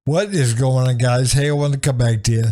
What is going on, guys? Hey, I want to come back to you.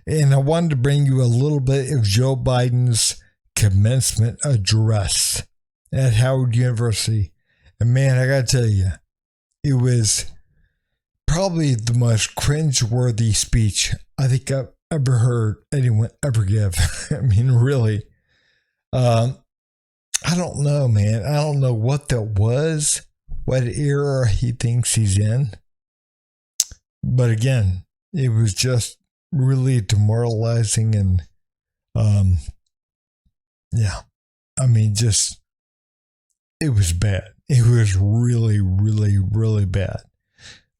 And I wanted to bring you a little bit of Joe Biden's commencement address at Howard University. And man, I got to tell you, it was probably the most cringe-worthy speech I think I've ever heard anyone ever give. I mean, really. I don't know, man. I don't know what that was, what era he thinks he's in. But again, it was just really demoralizing and, I mean, just, it was bad. It was really, really, really bad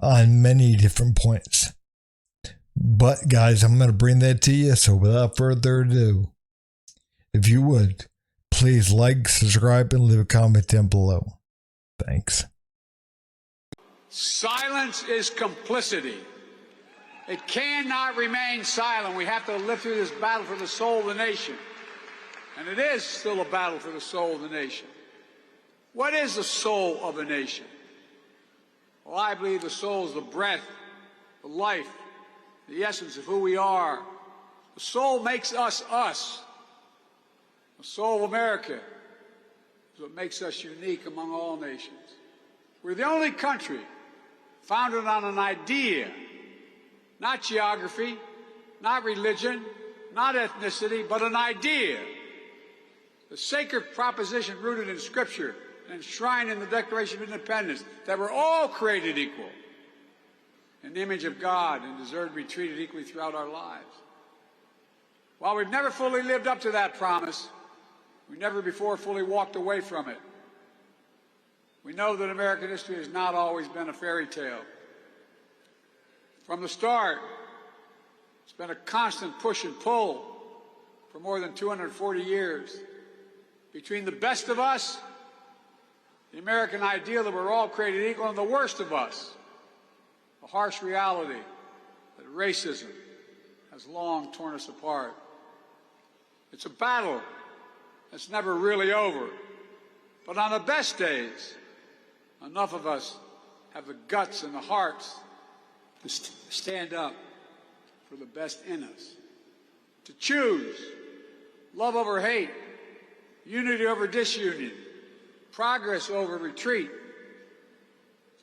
on many different points. But guys, I'm going to bring that to you. So without further ado, if you would, please like, subscribe, and leave a comment down below. Thanks. Silence is complicity. It cannot remain silent. We have to live through this battle for the soul of the nation. And it is still a battle for the soul of the nation. What is the soul of a nation? Well, I believe the soul is the breath, the life, the essence of who we are. The soul makes us us. The soul of America is what makes us unique among all nations. We're the only country founded on an idea, not geography, not religion, not ethnicity, but an idea. The sacred proposition rooted in Scripture and enshrined in the Declaration of Independence that we're all created equal in the image of God and deserve to be treated equally throughout our lives. While we've never fully lived up to that promise, we never before fully walked away from it. We know that American history has not always been a fairy tale. From the start, it's been a constant push and pull for more than 240 years. Between the best of us, the American ideal that we're all created equal, and the worst of us, the harsh reality that racism has long torn us apart. It's a battle that's never really over. But on the best days, enough of us have the guts and the hearts to stand up for the best in us, to choose love over hate, unity over disunion, progress over retreat,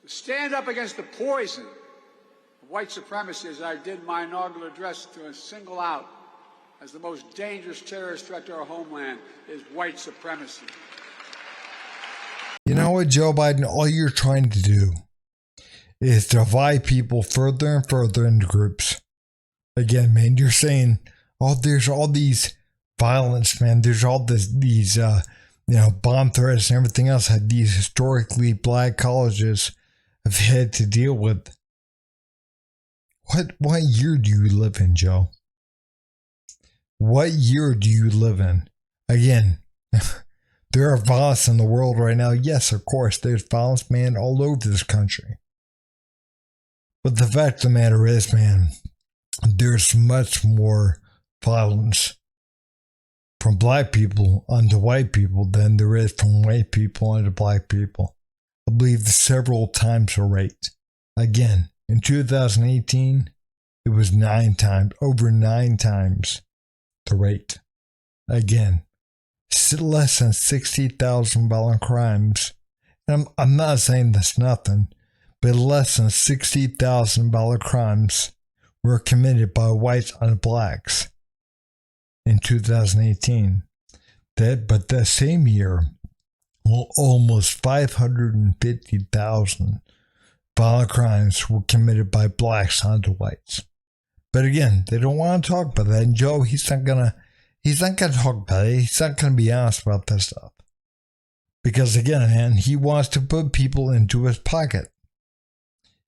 to stand up against the poison of white supremacy, as I did in my inaugural address, to single out as the most dangerous terrorist threat to our homeland is white supremacy. You know what, Joe Biden, all you're trying to do is divide people further and further into groups. Again, man, you're saying, oh, there's all these violence, man. There's all these bomb threats and everything else that these historically black colleges have had to deal with. What year do you live in, Joe? What year do you live in? Again, there are violence in the world right now. Yes, of course, there's violence, man, all over this country. But the fact of the matter is, man, there's much more violence from black people onto white people than there is from white people onto black people. I believe several times the rate. Again, in 2018, it was over 9 times the rate. Again, less than 60,000 violent crimes. And I'm not saying that's nothing, but less than 60,000 violent crimes were committed by whites on blacks in 2018. But that same year, almost 550,000 violent crimes were committed by blacks onto whites. But again, they don't want to talk about that. And Joe, he's not gonna talk about it. He's not gonna be honest about that stuff. Because again, man, he wants to put people into his pocket.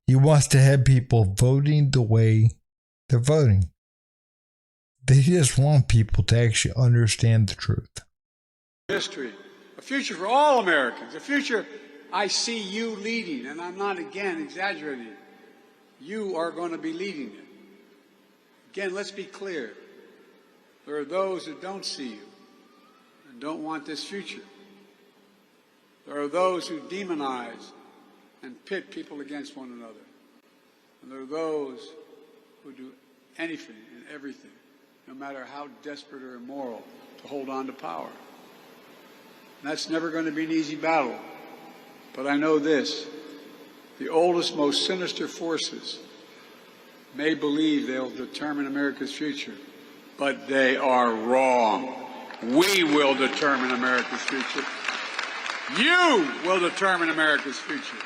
He wants to have people voting the way they're voting. They just want people to actually understand the truth. History, a future for all Americans, a future I see you leading, and I'm not, again, exaggerating. You are going to be leading it. Again, let's be clear. There are those who don't see you and don't want this future. There are those who demonize and pit people against one another. And there are those who do anything and everything, no matter how desperate or immoral, to hold on to power. And that's never going to be an easy battle. But I know this: the oldest, most sinister forces may believe they'll determine America's future, but they are wrong. We will determine America's future. You will determine America's future.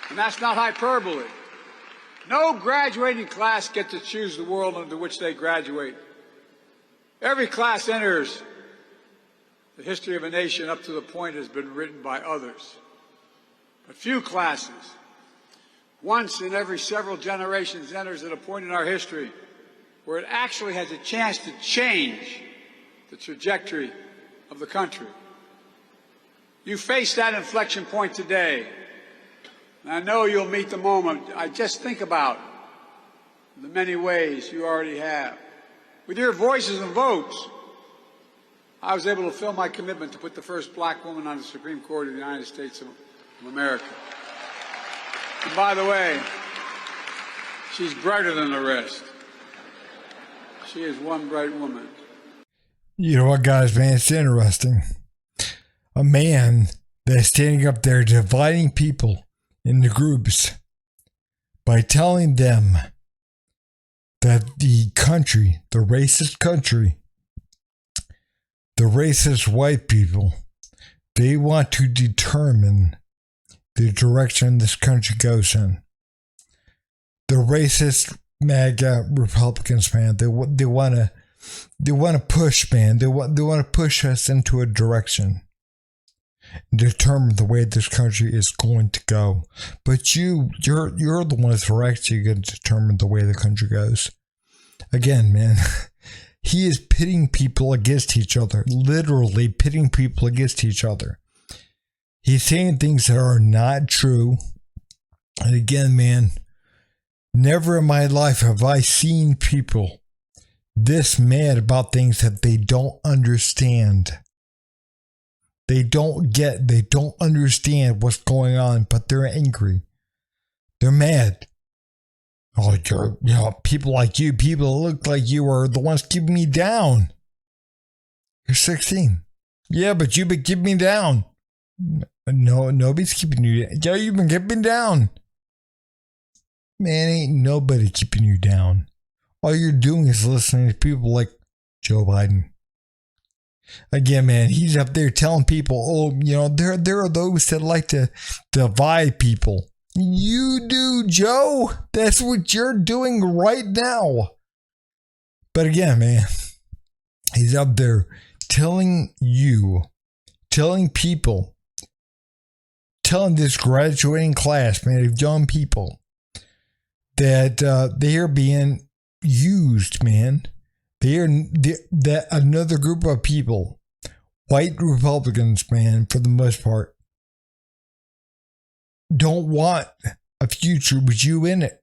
And that's not hyperbole. No graduating class gets to choose the world into which they graduate. Every class enters the history of a nation up to the point has been written by others. But few classes, once in every several generations, enters at a point in our history where it actually has a chance to change the trajectory of the country. You face that inflection point today. And I know you'll meet the moment. I just think about the many ways you already have. With your voices and votes, I was able to fill my commitment to put the first black woman on the Supreme Court of the United States of America. And by the way, she's brighter than the rest. She is one bright woman. You know what, guys, man? It's interesting. A man that's standing up there dividing people into groups by telling them that the country, the racist country, the racist white people, they want to determine the direction this country goes in. The racist MAGA Republicans, man, they want to push, man. They want to push us into a direction and determine the way this country is going to go. But you're the ones who are actually going to determine the way the country goes. Again, man, he is pitting people against each other, literally pitting people against each other. He's saying things that are not true. And again, man, never in my life have I seen people this mad about things that they don't understand. They don't get, they don't understand what's going on, but they're angry. They're mad. Oh, people like you, people that look like you are the ones keeping me down. You're 16. Yeah, but you've been keeping me down. No, nobody's keeping you down. Yeah, you've been keeping me down. Man, ain't nobody keeping you down. All you're doing is listening to people like Joe Biden. Again, man, he's up there telling people, there are those that like to divide people. You do, Joe. That's what you're doing right now. But again, man, he's up there telling people, telling this graduating class, man, of young people that they are being used, man. That another group of people, white Republicans, man, for the most part, don't want a future with you in it.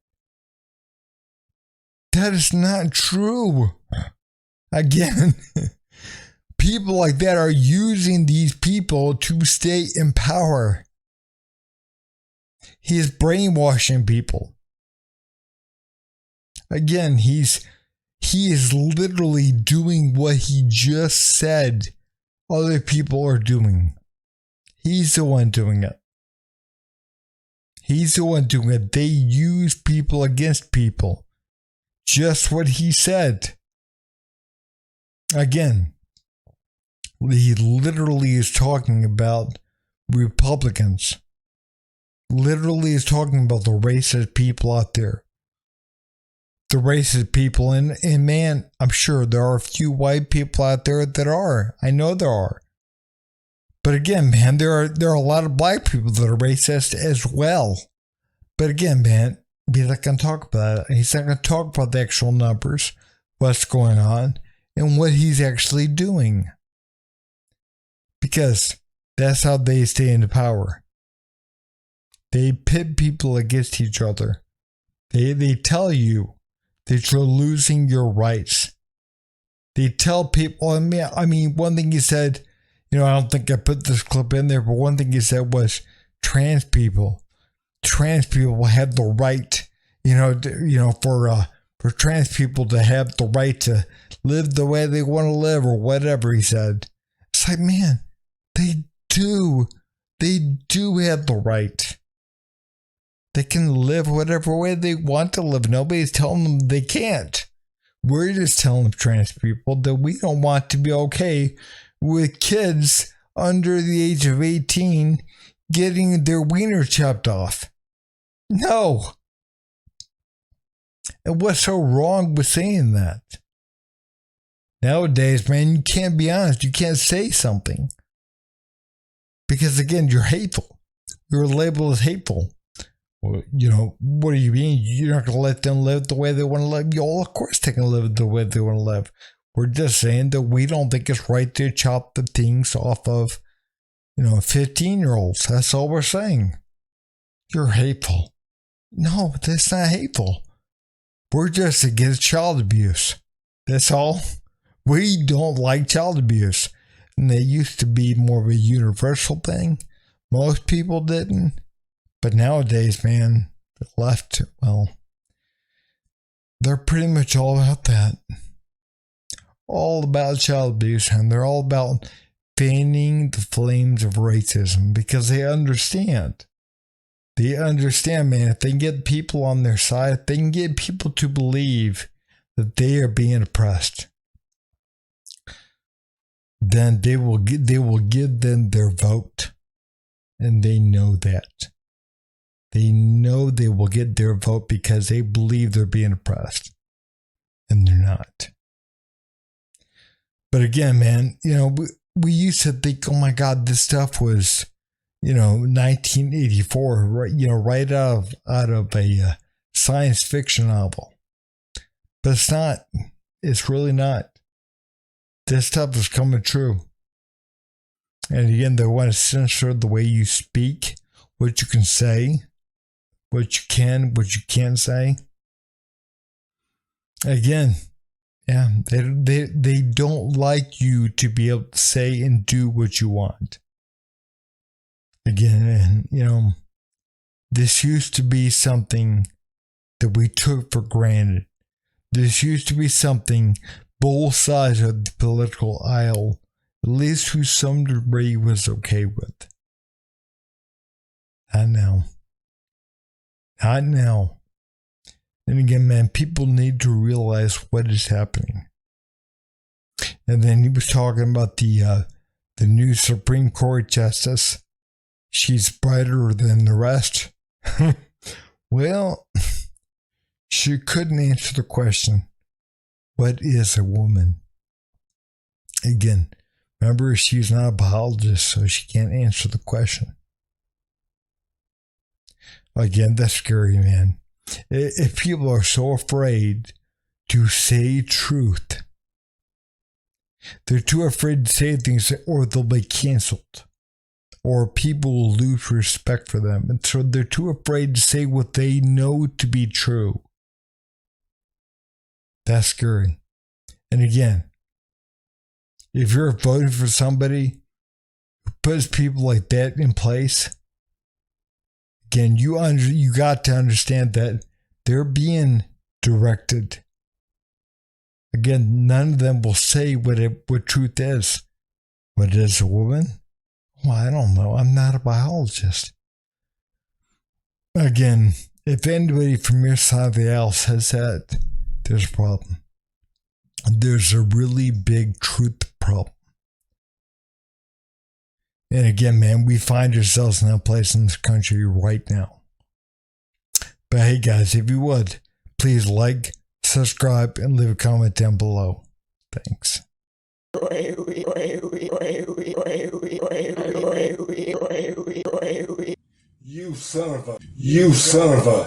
That is not true. Again, people like that are using these people to stay in power. He is brainwashing people. Again, he is literally doing what he just said other people are doing. He's the one doing it. He's the one doing it. They use people against people. Just what he said. Again, he literally is talking about Republicans. Literally is talking about the racist people out there. The racist people, and man, I'm sure there are a few white people out there that are. I know there are. But again, man, there are a lot of black people that are racist as well. But again, man, he's not going to talk about it. He's not going to talk about the actual numbers, what's going on, and what he's actually doing. Because that's how they stay in power. They pit people against each other. They tell you that you're losing your rights. They tell people, I mean, one thing he said, I don't think I put this clip in there, but one thing he said was trans people have the right, for trans people to have the right to live the way they want to live or whatever, he said. It's like, man, they do have the right. They can live whatever way they want to live. Nobody's telling them they can't. We're just telling trans people that we don't want to be okay with kids under the age of 18 getting their wiener chopped off. No. And what's so wrong with saying that? Nowadays, man, you can't be honest. You can't say something. Because, again, you're hateful. You're labeled as hateful. Well, what do you mean? You're not going to let them live the way they want to live? Of course they can live the way they want to live. We're just saying that we don't think it's right to chop the things off of, 15-year-olds. That's all we're saying. You're hateful. No, that's not hateful. We're just against child abuse. That's all. We don't like child abuse. And they used to be more of a universal thing. Most people didn't. But nowadays, man, the left, they're pretty much all about that. All about child abuse. And they're all about fanning the flames of racism because they understand. They understand, man, if they can get people on their side, if they can get people to believe that they are being oppressed, then they will give them their vote. And they know that. They know they will get their vote because they believe they're being oppressed. And they're not. But again, man, we used to think, oh my God, this stuff was, 1984, right out of a science fiction novel. But it's not. It's really not. This stuff is coming true. And again, they want to censor the way you speak, what you can say, what you can't say. Again, yeah, they don't like you to be able to say and do what you want. Again, this used to be something that we took for granted. This used to be something both sides of the political aisle, at least to some degree, was okay with. Not now. Not now. And again, man, people need to realize what is happening. And then he was talking about the new Supreme Court justice. She's brighter than the rest. Well, she couldn't answer the question, what is a woman? Again, remember, she's not a biologist, so she can't answer the question. Again, that's scary, man. If people are so afraid to say truth, they're too afraid to say things or they'll be canceled. Or people will lose respect for them. And so they're too afraid to say what they know to be true. That's scary. And again, if you're voting for somebody who puts people like that in place, again, you got to understand that they're being directed. Again, none of them will say what truth is. What is a woman? Well, I don't know. I'm not a biologist. Again, if anybody from your side of the aisle says that, there's a problem. There's a really big truth problem. And again, man, we find ourselves in that place in this country right now. But hey, guys, if you would, please like, subscribe, and leave a comment down below. Thanks. You son of a